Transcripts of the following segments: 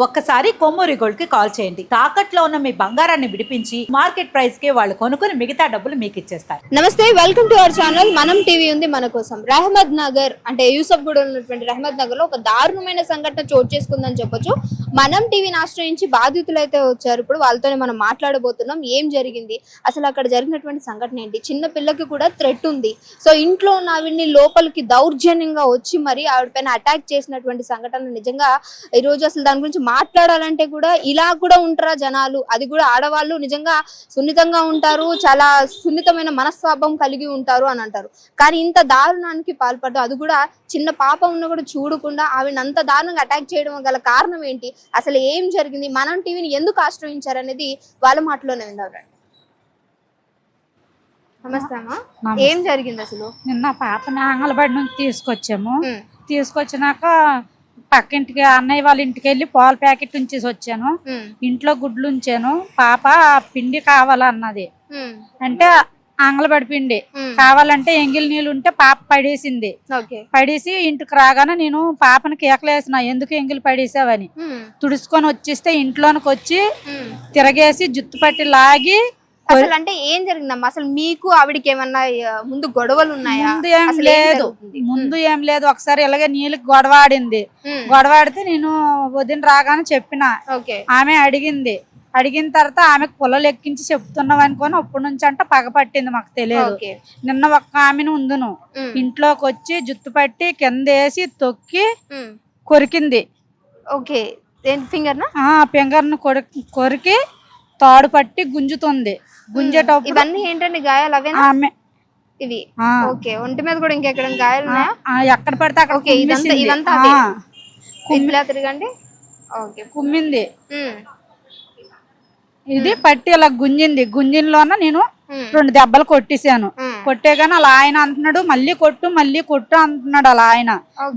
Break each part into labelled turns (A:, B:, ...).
A: ఒక్కసారి కొమ్మూరి గోల్డ్ కి కాల్ చేయండి. తాకట్లో ఉన్న మీ బంగారాన్ని విడిపించి మార్కెట్ ప్రైస్ కి వాళ్ళు కొనుక్కుని మిగతా డబ్బులు మీకు ఇచ్చేస్తారు.
B: నమస్తే, వెల్కమ్ టు అవర్ ఛానల్. మనం టీవీ ఉంది మన కోసం. రహమద్ నగర్ అంటే యూసఫ్ గూడ ఉన్నటువంటి రహమద్ నగర్ లో ఒక దారుణమైన సంఘటన చోటు చేసుకుందని చెప్పొచ్చు. మనం టీవీని ఆశ్రయించి బాధితులు అయితే వచ్చారు. ఇప్పుడు వాళ్ళతోనే మనం మాట్లాడబోతున్నాం. ఏం జరిగింది, అసలు అక్కడ జరిగినటువంటి సంఘటన ఏంటి, చిన్న పిల్లకి కూడా థ్రెట్ ఉంది. సో ఇంట్లో ఉన్న ఆవిడ్ని లోపలికి దౌర్జన్యంగా వచ్చి మరి ఆవిడ పైన అటాక్ చేసినటువంటి సంఘటన నిజంగా ఈ రోజు అసలు దాని గురించి మాట్లాడాలంటే కూడా ఇలా కూడా ఉంటారా జనాలు, అది కూడా ఆడవాళ్ళు నిజంగా సున్నితంగా ఉంటారు, చాలా సున్నితమైన మనస్వాభం కలిగి ఉంటారు అని అంటారు. కానీ ఇంత దారుణానికి పాల్పడ్డం, అది కూడా చిన్న పాప ఉన్న కూడా చూడకుండా ఆవిడ అంత దారుణంగా అటాక్ చేయడం గల కారణం ఏంటి, అసలు ఏం జరిగింది, మనం టీవీని ఎందుకు ఆశ్రయించారు అనేది వాళ్ళ మాటలోనే విందాం. నమస్తే అమ్మా, ఏం జరిగింది అసలు?
C: నిన్న పాపని అంగన్వాడి నుంచి తీసుకొచ్చినాక పక్కింటికి అన్నయ్య వాళ్ళ ఇంటికి వెళ్ళి పాల ప్యాకెట్ ఉంచేసి వచ్చాను. ఇంట్లో గుడ్లు ఉంచాను. పాప పిండి కావాలన్నది, అంటే అంగన్వాడి పిండి కావాలంటే ఎంగిల్ నీళ్ళు ఉంటే పాప పడేసింది. పడేసి ఇంటికి రాగానే నేను పాపని కేకలేసిన, ఎందుకు ఎంగిల్ పడేసావని. తుడుచుకొని వచ్చేస్తే ఇంట్లోనికి వచ్చి తిరగేసి జుత్తు పట్టి లాగి.
B: అసలు అంటే ఏం జరిగిందమ్మా, అసలు మీకు ఆవిడకి ఏమన్నా ముందు గొడవలు ఉన్నాయా?
C: ముందు ఏం లేదు. ఒకసారి ఇలాగే నీళ్ళకి గొడవాడింది. గొడవాడితే నేను వదిన రాగానే చెప్పిన, ఆమె అడిగిన తర్వాత ఆమెకు పొలలు ఎక్కించి చెప్తున్నావు అనుకోని అప్పటి నుంచి అంటే పగపట్టింది. మాకు తెలియదు. నిన్న ఒక్క ఆమెను ఉందును ఇంట్లోకి వచ్చి జుత్తు పట్టి కింద వేసి తొక్కి కొరికింది. ఫింగర్ ను కొరికి తాడు పట్టి గుంజుతుంది. గుంజేటప్పుడు
B: ఇవన్నీ ఏంటండి గాయాలు? అవే ఇవి ఒంటి మీద కూడా ఇంకెక్కడ గాయాలు ఉన్నాయా?
C: ఎక్కడ పడితే అక్కడ
B: తిరగండి.
C: కుమ్మింది. ఇది పట్టి అలా గుంజింది. గుంజిన్లోన నేను 2 దెబ్బలు కొట్టేశాను. కొట్టేగాని అలా ఆయన అంటున్నాడు, మళ్ళీ కొట్టు అంటున్నాడు. అలా ఆయన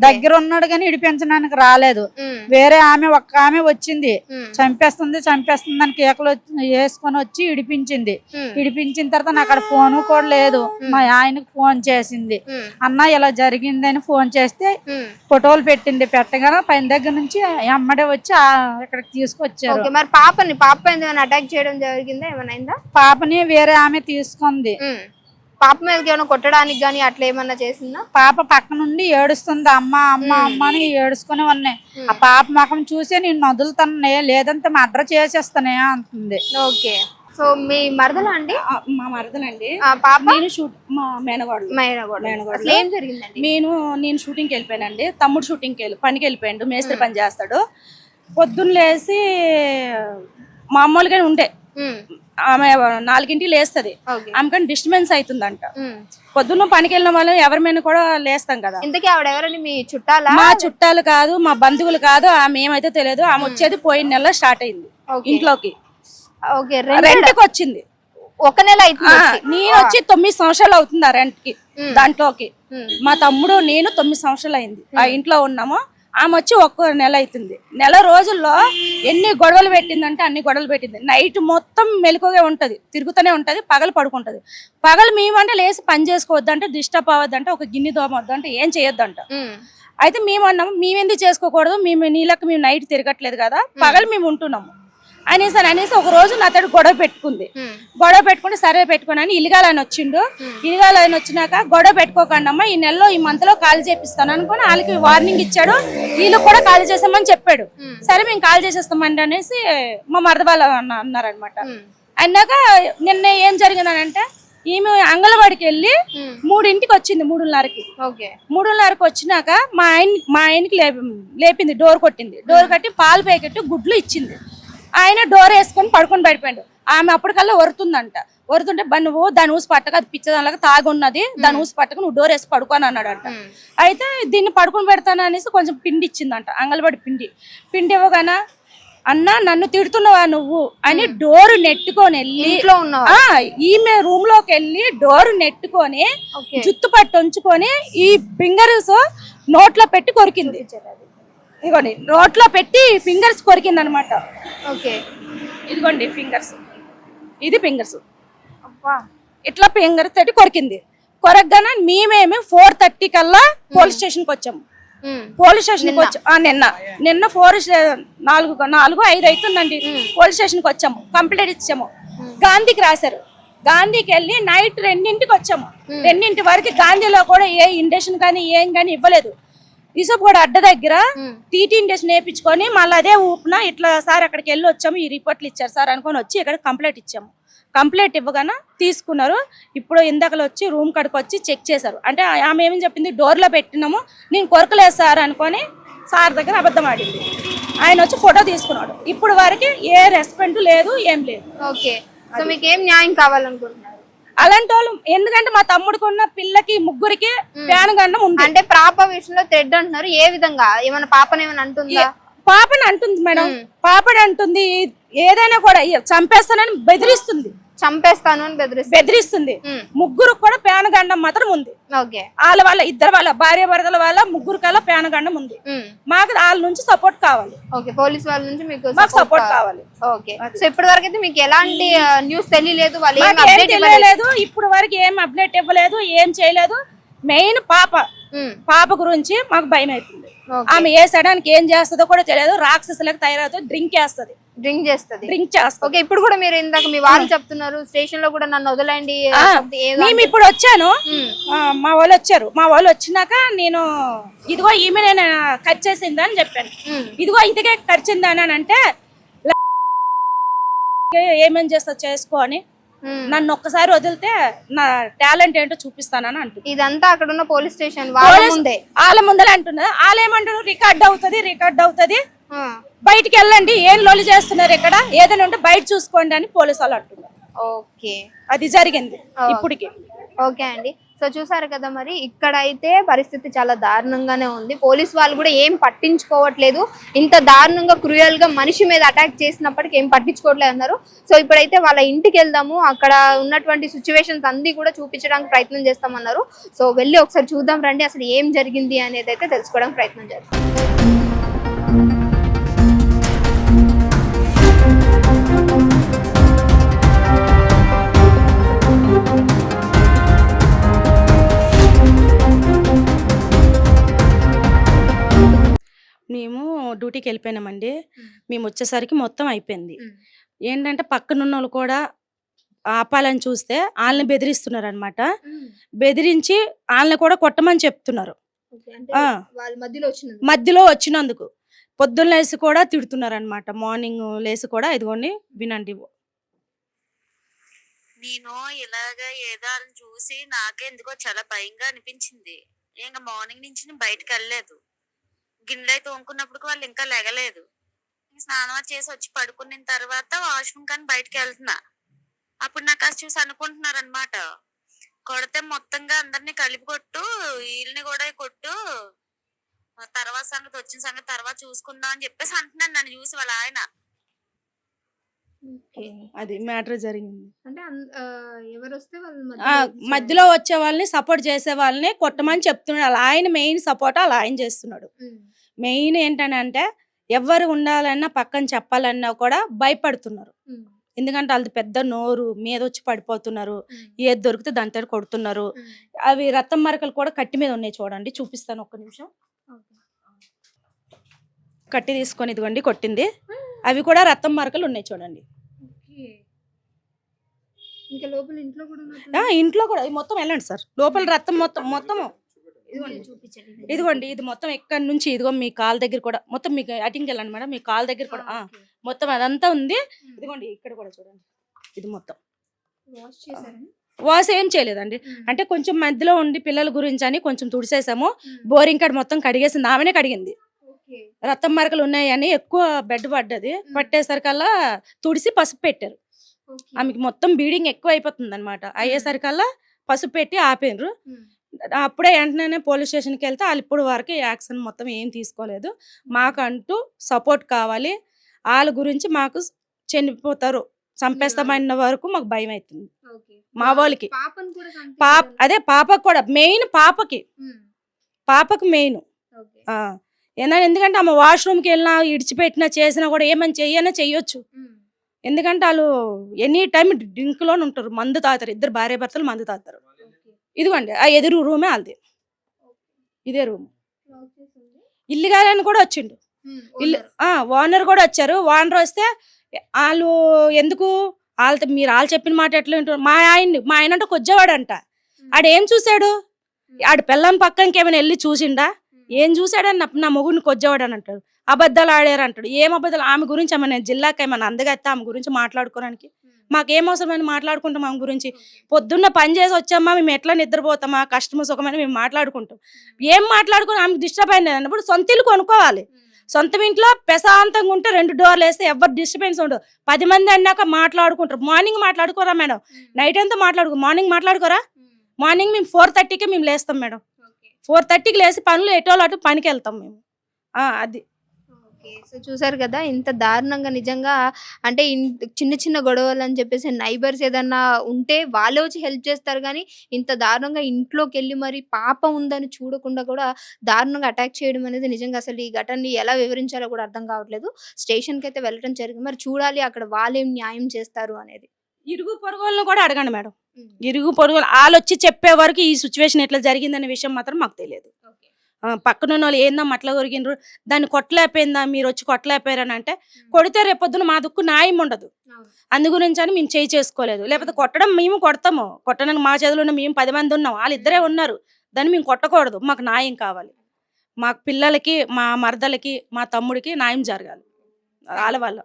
C: దగ్గర ఉన్నాడు కానీ ఇడిపించడానికి రాలేదు. వేరే ఒక్క ఆమె వచ్చింది, చంపేస్తుంది అని కేకలు వేసుకొని వచ్చి ఇడిపించింది. ఇడిపించిన తర్వాత నాకు అక్కడ ఫోన్ కూడా లేదు. మా ఆయనకు ఫోన్ చేసింది, అన్న ఇలా జరిగిందని ఫోన్ చేస్తే ఫోటోలు పెట్టింది. పెట్టగానే పైన దగ్గర నుంచి అమ్మడే వచ్చి ఇక్కడికి తీసుకొచ్చారు.
B: మరి పాప అటాక్ చేయడం జరిగిందా? ఏమైనా
C: పాపని వేరే ఆమె తీసుకుంది.
B: పాప మీద ఏమైనా కొట్టడానికి గానీ అట్లా ఏమన్నా చేసిందా?
C: పాప పక్క నుండి ఏడుస్తుంది, అమ్మ అని ఏడుచుకుని ఉన్నాయి. ఆ పాప ముఖం చూసి నేను వదులుతానే, లేదంటే మర్డర్ చేసేస్తానే అంటుంది.
B: ఓకే, సో మీ మరదలా అండి?
C: మా మరదలండి.
B: పాప
C: మా మేనగోడలు.
B: ఏం జరిగిందండి?
C: నేను షూటింగ్కి వెళ్ళిపోయానండి. తమ్ముడు షూటింగ్కి పనికి వెళ్ళిపోయాడు, మేస్త్రి పని చేస్తాడు. పొద్దున్న లేసి మామూలుగానే ఉండే ఆమె 4ంటికి లేస్తుంది. ఆమెకని డిస్టర్బెన్స్ అవుతుందంట. పొద్దున్న పనికి వెళ్ళిన వాళ్ళు ఎవరి మీద కూడా లేస్తాం కదా.
B: ఇంతకీ ఆవిడ ఎవరండి? మీ చుట్టాలా?
C: మా చుట్టాలు కాదు, మా బంధువులు కాదు. ఆమె ఏమైతే తెలియదు. ఆమె వచ్చేది పోయిన నెల స్టార్ట్ అయింది ఇంట్లోకి. రెంట్కి వచ్చింది.
B: 1 నెల అవుతుంది.
C: నేను వచ్చి 9 సంవత్సరాలు అవుతుంది ఆ రెంట్కి. దాంట్లోకి మా తమ్ముడు నేను 9 సంవత్సరాలు అయింది ఆ ఇంట్లో ఉన్నాము. ఆమె వచ్చి 1 నెల అవుతుంది. నెల రోజుల్లో ఎన్ని గొడవలు పెట్టిందంటే అన్ని గొడవలు పెట్టింది. నైట్ మొత్తం మెలకుగా ఉంటది, తిరుగుతూనే ఉంటది, పగలు పడుకుంటది. పగలు మేమంటే లేసి పని చేసుకోవద్దంటే, డిస్టర్బ్ అవ్వద్దంటే, ఒక గిన్నె దోమొద్దంటే, ఏం చేయొద్దంట. అయితే మేమన్నాము, మేమెందుకు చేసుకోకూడదు, నీళ్ళకి మేము నైట్ తిరగట్లేదు కదా, పగలు మేము ఉంటున్నాము అనేసి ఒక రోజు నాతో గొడవ పెట్టుకుని సరే పెట్టుకుని అని ఇలిగాలని వచ్చిండు. ఇలిగాలని వచ్చినాక గొడవ పెట్టుకోకండి అమ్మా, ఈ నెలలో ఈ మంత్ లో ఖాళీ చేపిస్తాను అనుకుని వాళ్ళకి వార్నింగ్ ఇచ్చాడు. వీళ్ళు కూడా ఖాళీ చేస్తామని చెప్పాడు. సరే మేము ఖాళీ చేసేస్తామండి అనేసి మా మరద వాళ్ళు అన్నారనమాట. అన్నాక నిన్న ఏం జరిగిందనంటే, ఈమె అంగన్వాడికి వెళ్ళి 3ంటికి వచ్చింది. 3:30కి వచ్చినాక మా ఆయనకి లేపింది, డోర్ కొట్టింది. డోర్ కట్టి పాల ప్యాకెట్ గుడ్లు ఇచ్చింది. ఆయన డోర్ వేసుకొని పడుకొని పడిపోయాడు. ఆమె అప్పటికల్లా వరుతుంటే నువ్వు దాని ఊసి పట్టక, అది పిచ్చదానిలాగా తాగున్నది, దాని ఊసి పట్టక నువ్వు డోర్ వేసి పడుకోని అన్నాడంట. అయితే దీన్ని పడుకొని పెడతాను అనేసి కొంచెం పిండి ఇచ్చిందంట, అంగన్వాడి పిండి ఇవ్వగానే, అన్న నన్ను తిడుతున్నావా నువ్వు అని డోర్ నెట్టుకొని వెళ్ళి ఈమె రూమ్ లోకి వెళ్ళి డోర్ నెట్టుకొని జుత్తు పట్టి ఉంచుకొని ఈ ఫింగర్స్ నోట్లో పెట్టి కొరికింది. ఇదిగోండి నోట్లో పెట్టి ఫింగర్స్ కొరికింది అనమాట. ఇదిగోండి ఫింగర్స్, ఇది ఫింగర్స్ ఇట్లా ఫింగర్స్ తోటి కొరికింది. కొరకగానే మేమేమి 4:30 కల్లా పోలీస్ స్టేషన్కి వచ్చాము. పోలీస్ స్టేషన్కి వచ్చి నిన్న 4-5 అవుతుందండి. పోలీస్ స్టేషన్కి వచ్చాము, కంప్లైంట్ ఇచ్చాము. గాంధీకి రాశారు, గాంధీకి వెళ్ళి నైట్ 2ంటికి వచ్చాము. 2 వరకు గాంధీలో కూడా ఏ ఇండక్షన్ కానీ ఏం కానీ ఇవ్వలేదు. యూసఫ్ కూడా అడ్డ దగ్గర టీటీ ఇండక్షన్ వేయించుకొని మళ్ళీ అదే ఊపిన ఇట్లా సార్ అక్కడికి వెళ్ళి వచ్చాము, ఈ రిపోర్ట్లు ఇచ్చారు సార్ అనుకొని వచ్చి ఇక్కడ కంప్లైంట్ ఇచ్చాము. కంప్లైంట్ ఇవ్వగానే తీసుకున్నారు. ఇప్పుడు ఇందాకలు వచ్చి రూమ్ కాడికి వచ్చి చెక్ చేశారు. అంటే ఆమె ఏమని చెప్పింది, డోర్లో పెట్టినాము, నేను కొరకలేదు సార్ అనుకొని సార్ దగ్గర అబద్ధం ఆడింది. ఆయన వచ్చి ఫోటో తీసుకున్నాడు. ఇప్పుడు వరకు ఏ రెస్పెక్ట్ లేదు, ఏం లేదు.
B: ఓకే, సో మీకు ఏం న్యాయం కావాలనుకుంటున్నారు?
C: అలాంటి వాళ్ళు, ఎందుకంటే మా తమ్ముడికి ఉన్న పిల్లకి 3కి పేనగండం ఉంది.
B: అంటే పాప విషయంలో థ్రెడ్ అంటున్నారు, ఏ విధంగా? ఏమైనా పాపని ఏమైనా అంటుందా?
C: పాపని అంటుంది మేడం, పాపని అంటుంది. ఏదైనా కూడా చంపేస్తానని బెదిరిస్తుంది,
B: చంపేస్తాను అని
C: బెదిరిస్తుంది. 3 కూడా పేనగండం మాత్రం ఉంది. వాళ్ళ ఇద్దరు భార్య భర్తల వాళ్ళ 3 కల్లా పేనగండం ఉంది. మాకు వాళ్ళ నుంచి సపోర్ట్ కావాలి.
B: పోలీస్ వాళ్ళ నుంచి మీకు
C: సపోర్ట్ కావాలి.
B: ఓకే, సో ఇప్పటి వరకు అయితే మీకు ఎలాంటి న్యూస్ తెలియలేదు,
C: తెలియలేదు. ఇప్పుడు వరకు ఏం అప్డేట్ ఇవ్వలేదు, ఏం చేయలేదు. మెయిన్ పాప గురించి మాకు భయం అవుతుంది. ఆమె ఏ సడానికి ఏం చేస్తుందో కూడా తెలియదు. రాక్షసులకు తయారవుతుంది, డ్రింక్ చేస్తుంది. ఓకే, ఇప్పుడు కూడా మీరు ఇందాక మీ వాళ్ళు చెప్తున్నారు స్టేషన్ లో కూడా నన్ను వదలండి. మేము ఇప్పుడు వచ్చాను, మా వాళ్ళు వచ్చినాక నేను ఇదిగో ఈమె నేను కట్ చేసిందని చెప్పాను. ఇదిగో ఇదిగే కరిచిందని అని అంటే ఏమేం చేస్తా చేసుకో అని నన్ను ఒక్కసారి వదిలితే నా టాలెంట్ ఏంటో చూపిస్తానని అంటుంది.
B: ఇదంతా అక్కడ ఉన్న పోలీస్ స్టేషన్
C: వాళ్ళ ముందరే అంటున్నారు. వాళ్ళు ఏమంటున్నారు, రికార్డ్ అవుతుంది, బయటికి వెళ్ళండి, ఏం లోలు చేస్తున్నారు, ఇక్కడ ఏదైనా ఉంటే బయట చూసుకోండి అని పోలీసు వాళ్ళు అంటున్నారు.
B: ఓకే,
C: అది జరిగింది ఇప్పటికి.
B: ఓకే అండి, సో చూసారు కదా, మరి ఇక్కడ అయితే పరిస్థితి చాలా దారుణంగానే ఉంది. పోలీస్ వాళ్ళు కూడా ఏం పట్టించుకోవట్లేదు. ఇంత దారుణంగా క్రూయల్ గా మనిషి మీద అటాక్ చేసినప్పటికీ ఏం పట్టించుకోవట్లేదు అన్నారు. సో ఇప్పుడైతే వాళ్ళ ఇంటికి వెళ్దాము, అక్కడ ఉన్నటువంటి సిచ్యువేషన్స్ అన్ని కూడా చూపించడానికి ప్రయత్నం చేస్తామన్నారు. సో వెళ్ళి ఒకసారి చూద్దాం రండి, అసలు ఏం జరిగింది అనేది అయితే తెలుసుకోవడానికి ప్రయత్నం చేద్దాం.
C: మేము డ్యూటీకి వెళ్ళిపోయినామండి. మేము వచ్చేసరికి మొత్తం అయిపోయింది. ఏంటంటే పక్కనున్న వాళ్ళు కూడా ఆపాలని చూస్తే వాళ్ళని బెదిరిస్తున్నారు అనమాట. బెదిరించి వాళ్ళని కూడా కొట్టమని చెప్తున్నారు. మధ్యలో వచ్చినందుకు పొద్దున్న లేసి కూడా తిడుతున్నారు అనమాట. మార్నింగ్ లేసి కూడా ఇదిగోండి వినండి.
D: నేను ఇలాగ ఏదో చూసి నాకే ఎందుకో చాలా భయంగా అనిపించింది. ఇంకా మార్నింగ్ నుంచి నేను బయటకు వెళ్ళలేదు. గిన్నెలు తోముకున్నప్పుడు వాళ్ళు ఇంకా లెగలేదు. స్నానం చేసి వచ్చి పడుకున్న తర్వాత వాష్రూమ్ కానీ బయటకు వెళ్తున్నా. అప్పుడు నాకు అది చూసి అనుకుంటున్నారు అనమాట, కొడితే మొత్తంగా అందరినీ కలిపి కొట్టు, వీళ్ళని కూడా కొట్టు, తర్వాత సంగతి వచ్చిన సంగతి తర్వాత చూసుకుందాం అని చెప్పేసి అంటున్నాను నన్ను చూసి వాళ్ళ ఆయన.
C: అది మ్యాటర్ జరిగింది.
B: అంటే ఎవరు వస్తే
C: మధ్యలో వచ్చే వాళ్ళని సపోర్ట్ చేసే వాళ్ళని కొట్టమని చెప్తున్నాడు. ఆయన మెయిన్ సపోర్ట్ అలా ఆయన చేస్తున్నాడు. మెయిన్ ఏంటంటే ఎవరు ఉండాలన్నా పక్కన చెప్పాలన్నా కూడా భయపడుతున్నారు. ఎందుకంటే వాళ్ళది పెద్ద నోరు, మీద వచ్చి పడిపోతున్నారు, ఏది దొరికితే దాంతో కొడుతున్నారు. అవి రక్తం మరకలు కూడా కట్టి మీద ఉన్నాయి, చూడండి చూపిస్తాను ఒక్క నిమిషం. కట్టి తీసుకొని ఇదిగోండి కొట్టింది, అవి కూడా రక్తం మరకలు ఉన్నాయి చూడండి. ఇంట్లో కూడా మొత్తం వెళ్ళండి సార్, లోపల రక్తం మొత్తం ఇదిగోండి. ఇది మొత్తం ఎక్కడి నుంచి ఇదిగో మీ కాలు దగ్గర కూడా మొత్తం, మీకు అటింగ్ వెళ్ళండి మేడం, మీ కాలు దగ్గర కూడా మొత్తం అదంతా ఉంది. ఇదిగోండి ఇక్కడ కూడా చూడండి, ఇది మొత్తం వాష్ ఏం చేయలేదండి. అంటే కొంచెం మధ్యలో ఉండి పిల్లల గురించి అని కొంచెం తుడిసేసాము. బోరింగ్ కాడ మొత్తం కడిగేసింది, ఆమెనే కడిగింది. రక్తం మరకలు ఉన్నాయని ఎక్కువ బెడ్ పడ్డది, పట్టేసరికల్లా తుడిసి పసుపు పెట్టారు. ఆమెకి మొత్తం బ్లీడింగ్ ఎక్కువ అయిపోతుంది అనమాట. అయ్యేసరికల్లా పసుపు పెట్టి ఆపేరు. అప్పుడే వెంటనే పోలీస్ స్టేషన్కి వెళ్తే వాళ్ళు ఇప్పుడు వరకు యాక్షన్ మొత్తం ఏం తీసుకోలేదు. మాకంటూ సపోర్ట్ కావాలి. వాళ్ళ గురించి మాకు చనిపోతారు, చంపేస్తామన్న వరకు మాకు భయం అవుతుంది మా వాళ్ళకి. అదే పాపకు కూడా మెయిన్, పాపకు మెయిన్. ఎందుకంటే ఆమె వాష్రూమ్కి వెళ్ళినా ఇడిచిపెట్టినా చేసినా కూడా ఏమని చెయ్యొచ్చు. ఎందుకంటే వాళ్ళు ఎనీ టైం డ్రింక్ లోనే ఉంటారు, మందు తాగుతారు. ఇద్దరు భార్య భర్తలు మందు తాగుతారు. ఇదిగోండి ఆ ఎదురు రూమే వాళ్ళది, ఇదే రూమ్. ఇల్లుగాలని కూడా వచ్చిండు. ఇల్లు ఓనర్ కూడా వచ్చారు. ఓనర్ వస్తే వాళ్ళు ఎందుకు వాళ్ళతో మీరు వాళ్ళు చెప్పిన మాట ఎట్లా వింటారు? మా ఆయన అంటే కొజ్జవాడంట. ఆడేం చూశాడు? ఆడు పిల్లని పక్క ఇంకేమైనా వెళ్ళి చూసిండా? ఏం చూశాడని నా మొగుడిని కొజ్జవాడు అని అంటాడు. అబద్ధాలు ఆడారు అంటాడు. ఏం అబద్ధాలు? ఆమె గురించి ఏమన్నా జిల్లాకి ఏమన్నా అందగత్తే ఆమె గురించి మాట్లాడుకోవడానికి మాకేం అవసరమని మాట్లాడుకుంటాం ఆమె గురించి? పొద్దున్న పని చేసి వచ్చామా, మేము ఎట్లా నిద్రపోతామా, కష్టము సుఖమని మేము మాట్లాడుకుంటాం. ఏం మాట్లాడుకుని ఆమెకు డిస్టర్బ్ అయింది అన్నప్పుడు సొంత ఇల్లు కొనుక్కోవాలి. సొంత ఇంట్లో ప్రశాంతంగా ఉంటే 2 డోర్లు వేస్తే ఎవరు డిస్టర్బెన్స్ ఉండదు. 10 మంది అన్నాక మాట్లాడుకుంటారు. మార్నింగ్ మాట్లాడుకోరా మేడం? నైట్ అంతా మార్నింగ్ మాట్లాడుకోరా? మార్నింగ్ మేము 4:30కి మేము లేస్తాం మేడం. 4:30కి లేసి పనులు ఎటోళ్ళు అటు పనికి వెళ్తాం మేము. అది
B: సో చూసారు కదా, ఇంత దారుణంగా నిజంగా అంటే చిన్న చిన్న గొడవలు అని చెప్పేసి నైబర్స్ ఏదన్నా ఉంటే వాళ్ళే వచ్చి హెల్ప్ చేస్తారు, కానీ ఇంత దారుణంగా ఇంట్లోకి వెళ్ళి మరి పాప ఉందని చూడకుండా కూడా దారుణంగా అటాక్ చేయడం అనేది నిజంగా అసలు ఈ ఘటనని ఎలా వివరించాలో కూడా అర్థం కావట్లేదు. స్టేషన్కి అయితే వెళ్ళడం జరిగింది. మరి చూడాలి అక్కడ వాళ్ళేం న్యాయం చేస్తారు అనేది.
C: ఇరుగు పొరుగులను కూడా అడగండి మేడం. ఇరుగు పొరుగు వాళ్ళు వచ్చి చెప్పే వరకు ఈ సిచ్యువేషన్ ఎట్లా జరిగిందనే విషయం మాత్రం మాకు తెలియదు. పక్కన వాళ్ళు ఏందమ్మా అట్లా కొరిగినరు, దాన్ని కొట్టలేకపోయిందా, మీరు వచ్చి కొట్టలేకపోయారని అంటే కొడితే రేపొద్దున మా దుక్కు న్యాయం ఉండదు. అందు గురించి అని మేము చేసుకోలేదు. లేకపోతే కొట్టడం మేము కొడతాము. కొట్టడానికి మా చేతిలో ఉన్న మేము 10 మంది ఉన్నాం, వాళ్ళిద్దరే ఉన్నారు. దాన్ని మేము కొట్టకూడదు. మాకు న్యాయం కావాలి. మాకు పిల్లలకి, మా మరదలకి, మా తమ్ముడికి న్యాయం జరగాలి వాళ్ళ